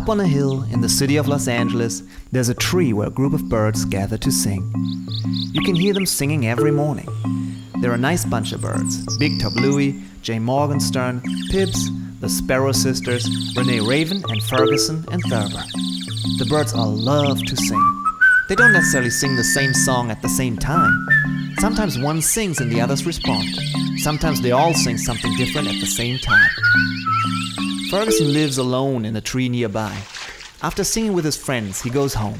Up on a hill in the city of Los Angeles, there's a tree where a group of birds gather to sing. You can hear them singing every morning. They're a nice bunch of birds: Big Top Louie, Jay Morgenstern, Pibbs, the Sparrow Sisters, Renee Raven, and Ferguson and Thurber. The birds all love to sing. They don't necessarily sing the same song at the same time. Sometimes one sings and the others respond. Sometimes they all sing something different at the same time. Ferguson lives alone in a tree nearby. After singing with his friends, he goes home.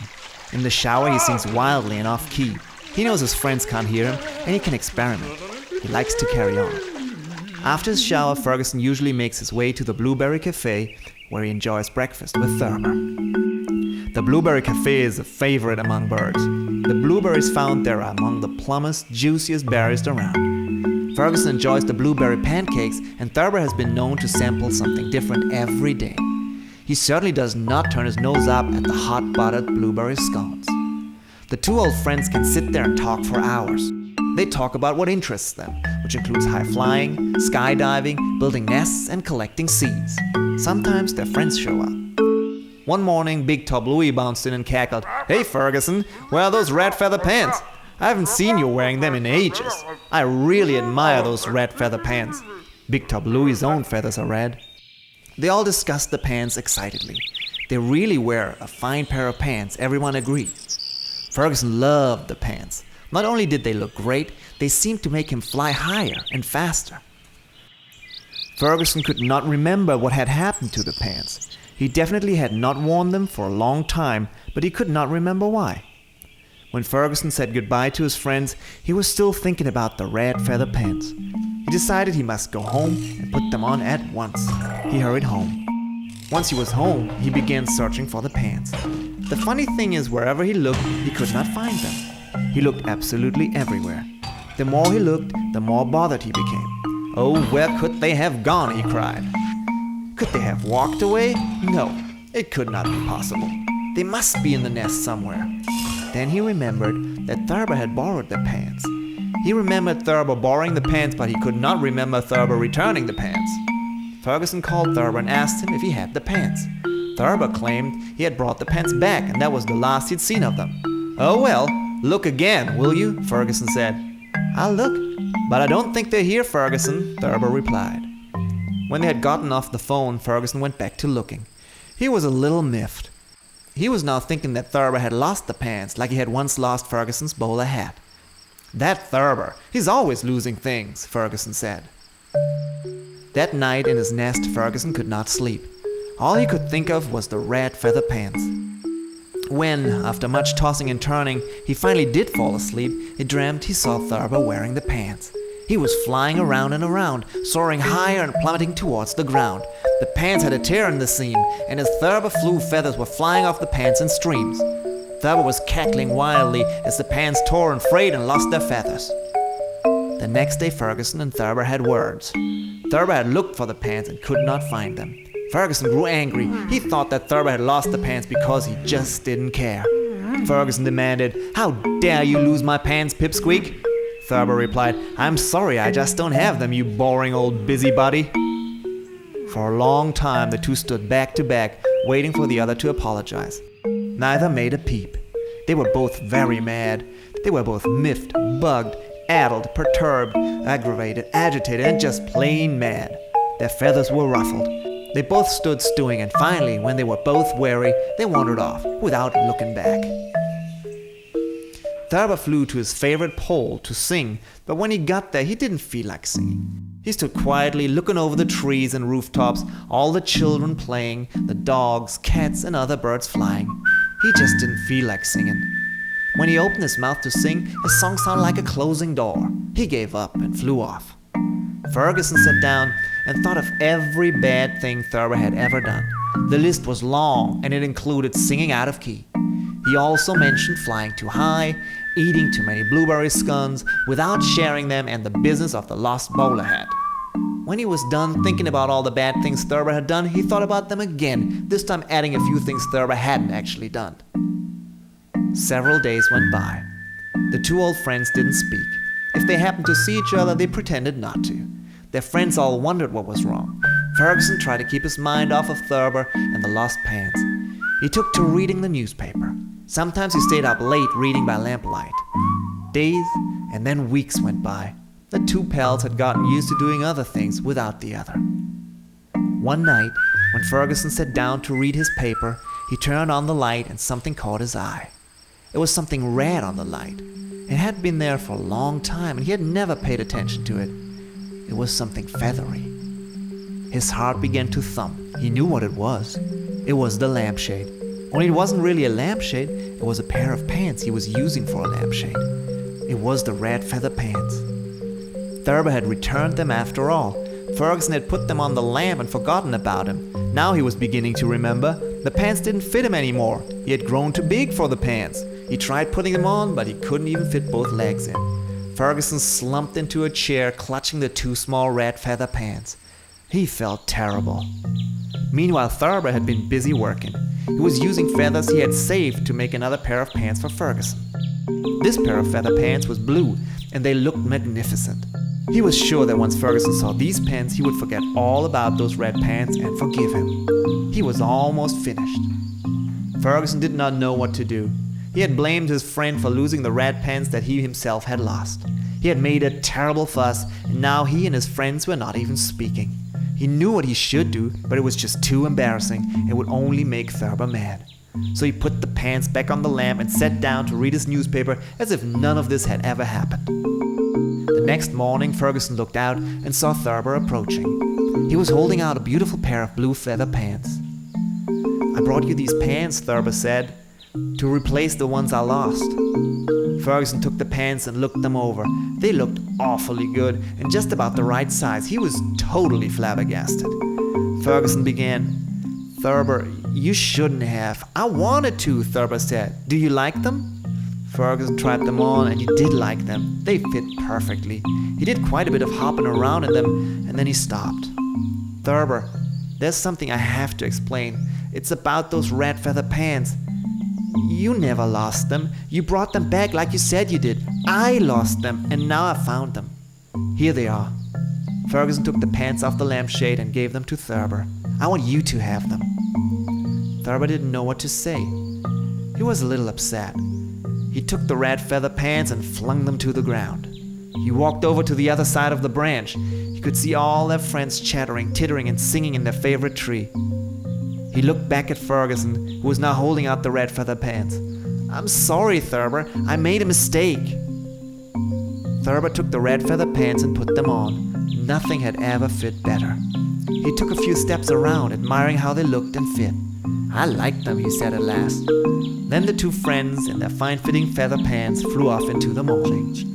In the shower, he sings wildly and off-key. He knows his friends can't hear him, and he can experiment. He likes to carry on. After his shower, Ferguson usually makes his way to the Blueberry Cafe, where he enjoys breakfast with Thurber. The Blueberry Cafe is a favorite among birds. The blueberries found there are among the plumpest, juiciest berries around. Ferguson enjoys the blueberry pancakes, and Thurber has been known to sample something different every day. He certainly does not turn his nose up at the hot buttered blueberry scones. The two old friends can sit there and talk for hours. They talk about what interests them, which includes high flying, skydiving, building nests, and collecting seeds. Sometimes their friends show up. One morning, Big Top Louie bounced in and cackled, "Hey Ferguson, where are those red feather pants? I haven't seen you wearing them in ages. I really admire those red feather pants." Big Top Louie's own feathers are red. They all discussed the pants excitedly. They really were a fine pair of pants, everyone agreed. Ferguson loved the pants. Not only did they look great, they seemed to make him fly higher and faster. Ferguson could not remember what had happened to the pants. He definitely had not worn them for a long time, but he could not remember why. When Ferguson said goodbye to his friends, he was still thinking about the red feather pants. He decided he must go home and put them on at once. He hurried home. Once he was home, he began searching for the pants. The funny thing is, wherever he looked, he could not find them. He looked absolutely everywhere. The more he looked, the more bothered he became. "Oh, where could they have gone?" he cried. Could they have walked away? No, it could not be possible. They must be in the nest somewhere. Then he remembered that Thurber had borrowed the pants. He remembered Thurber borrowing the pants, but he could not remember Thurber returning the pants. Ferguson called Thurber and asked him if he had the pants. Thurber claimed he had brought the pants back, and that was the last he'd seen of them. "Oh well, look again, will you?" Ferguson said. "I'll look, but I don't think they're here, Ferguson," Thurber replied. When they had gotten off the phone, Ferguson went back to looking. He was a little miffed. He was now thinking that Thurber had lost the pants like he had once lost Ferguson's bowler hat. "That Thurber, he's always losing things," Ferguson said. That night in his nest, Ferguson could not sleep. All he could think of was the red feather pants. When, after much tossing and turning, he finally did fall asleep, he dreamt he saw Thurber wearing the pants. He was flying around and around, soaring higher and plummeting towards the ground. The pants had a tear in the seam, and as Thurber flew, feathers were flying off the pants in streams. Thurber was cackling wildly as the pants tore and frayed and lost their feathers. The next day, Ferguson and Thurber had words. Thurber had looked for the pants and could not find them. Ferguson grew angry. He thought that Thurber had lost the pants because he just didn't care. Ferguson demanded, "How dare you lose my pants, Pipsqueak?" Thurber replied, "I'm sorry, I just don't have them, you boring old busybody." For a long time, the two stood back to back, waiting for the other to apologize. Neither made a peep. They were both very mad. They were both miffed, bugged, addled, perturbed, aggravated, agitated, and just plain mad. Their feathers were ruffled. They both stood stewing, and finally, when they were both weary, they wandered off without looking back. Thurber flew to his favorite pole to sing, but when he got there, he didn't feel like singing. He stood quietly looking over the trees and rooftops, all the children playing, the dogs, cats, and other birds flying. He just didn't feel like singing. When he opened his mouth to sing, his song sounded like a closing door. He gave up and flew off. Ferguson sat down and thought of every bad thing Thurber had ever done. The list was long, and it included singing out of key. He also mentioned flying too high, eating too many blueberry scones without sharing them, and the business of the lost bowler hat. When he was done thinking about all the bad things Thurber had done, he thought about them again, this time adding a few things Thurber hadn't actually done. Several days went by. The two old friends didn't speak. If they happened to see each other, they pretended not to. Their friends all wondered what was wrong. Ferguson tried to keep his mind off of Thurber and the lost pants. He took to reading the newspaper. Sometimes he stayed up late reading by lamplight. Days and then weeks went by. The two pals had gotten used to doing other things without the other. One night, when Ferguson sat down to read his paper, he turned on the light and something caught his eye. It was something red on the light. It had been there for a long time and he had never paid attention to it. It was something feathery. His heart began to thump. He knew what it was. It was the lampshade. Only it wasn't really a lampshade, it was a pair of pants he was using for a lampshade. It was the red feather pants. Thurber had returned them after all. Ferguson had put them on the lamp and forgotten about him. Now he was beginning to remember. The pants didn't fit him anymore. He had grown too big for the pants. He tried putting them on, but he couldn't even fit both legs in. Ferguson slumped into a chair, clutching the two small red feather pants. He felt terrible. Meanwhile, Thurber had been busy working. He was using feathers he had saved to make another pair of pants for Ferguson. This pair of feather pants was blue, and they looked magnificent. He was sure that once Ferguson saw these pants, he would forget all about those red pants and forgive him. He was almost finished. Ferguson did not know what to do. He had blamed his friend for losing the red pants that he himself had lost. He had made a terrible fuss, and now he and his friends were not even speaking. He knew what he should do, but it was just too embarrassing. It would only make Thurber mad. So he put the pants back on the lamp and sat down to read his newspaper as if none of this had ever happened. The next morning, Ferguson looked out and saw Thurber approaching. He was holding out a beautiful pair of blue feather pants. "I brought you these pants," Thurber said, "to replace the ones I lost." Ferguson took the pants and looked them over. They looked awfully good and just about the right size. He was totally flabbergasted. Ferguson began, "Thurber, you shouldn't have." "I wanted to," Thurber said. "Do you like them?" Ferguson tried them on and he did like them. They fit perfectly. He did quite a bit of hopping around in them and then he stopped. "Thurber, there's something I have to explain. It's about those red feather pants. You never lost them. You brought them back like you said you did. I lost them and now I found them. Here they are." Ferguson took the pants off the lampshade and gave them to Thurber. "I want you to have them." Thurber didn't know what to say. He was a little upset. He took the red feather pants and flung them to the ground. He walked over to the other side of the branch. He could see all their friends chattering, tittering, and singing in their favorite tree. He looked back at Ferguson, who was now holding out the red feather pants. "I'm sorry, Thurber. I made a mistake." Thurber took the red feather pants and put them on. Nothing had ever fit better. He took a few steps around, admiring how they looked and fit. "I like them," he said at last. Then the two friends, in their fine-fitting feather pants, flew off into the morning.